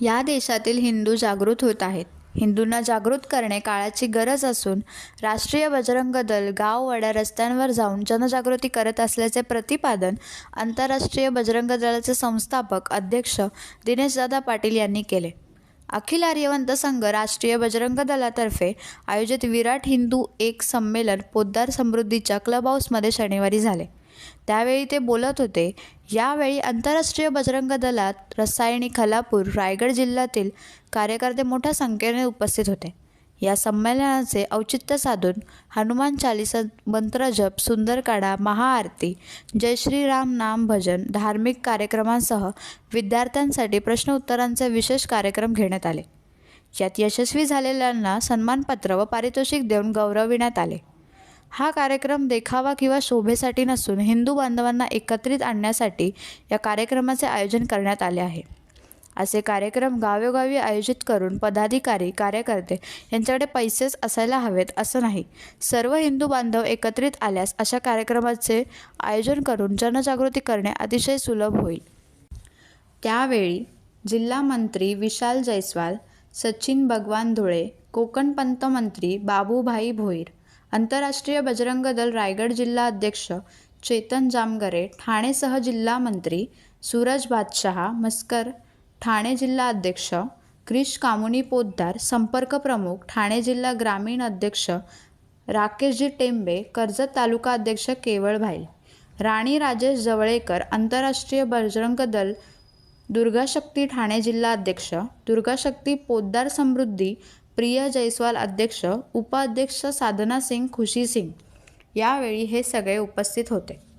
या देशातील हिंदू जागृत होत आहेत. हिंदूंना जागृत करणे काळाची गरज असून राष्ट्रीय बजरंग दल गाववाड्या रस्त्यांवर जाऊन जनजागृती करत असल्याचे प्रतिपादन आंतरराष्ट्रीय बजरंग दलाचे संस्थापक अध्यक्ष दिनेशदादा पाटील यांनी केले. अखिल आर्यवंत संघ राष्ट्रीय बजरंग दलातर्फे आयोजित विराट हिंदू एक संमेलन पोद्दार समृद्धीच्या क्लब हाऊसमध्ये शनिवारी झाले. त्यावेळी ते बोलत होते. यावेळी आंतरराष्ट्रीय बजरंग दलात रसायणी खालापूर रायगड जिल्ह्यातील कार्यकर्ते मोठ्या संख्येने उपस्थित होते. या संमेलनाचे औचित्य साधून हनुमान चालीसा, मंत्रजप, सुंदरकाढा, महाआरती, जय श्रीराम नाम भजन, धार्मिक कार्यक्रमांसह विद्यार्थ्यांसाठी प्रश्न उत्तरांचे विशेष कार्यक्रम घेण्यात आले. यात यशस्वी झालेल्यांना सन्मानपत्र व पारितोषिक देऊन गौरविण्यात आले. हा कार्यक्रम देखावा किंवा शोभेसाठी नसून हिंदू बांधवांना एकत्रित आणण्यासाठी या कार्यक्रमाचे आयोजन करण्यात आले आहे. असे कार्यक्रम गावोगावी आयोजित करून पदाधिकारी, कार्यकर्ते यांच्याकडे पैसेच असायला हवेत असं नाही. सर्व हिंदू बांधव एकत्रित आल्यास अशा कार्यक्रमाचे आयोजन करून जनजागृती करणे अतिशय सुलभ होईल. त्यावेळी जिल्हा मंत्री विशाल जयस्वाल, सचिन भगवान धुळे, कोकण पंत मंत्री बाबूभाई भोईर, आंतरराष्ट्रीय बजरंग दल रायगड जिल्हा अध्यक्ष चेतन जामगरे, ठाणे सह जिल्हा मंत्री सूरज बादशाह मस्कर, ठाणे जिल्हा अध्यक्ष क्रिश कामुनी पोद्दार, संपर्क प्रमुख ठाणे जिल्हा ग्रामीण अध्यक्ष राकेशजी टेंबे, कर्जत तालुका अध्यक्ष केवळ भाईल, राणी राजेश जवळेकर, आंतरराष्ट्रीय बजरंग दल दुर्गाशक्ती ठाणे जिल्हा अध्यक्ष, दुर्गाशक्ती पोद्दार समृद्धी प्रिया जयस्वाल अध्यक्ष, उपाध्यक्ष साधना सिंग, खुशी सिंग. यावेळी हे सगळे उपस्थित होते.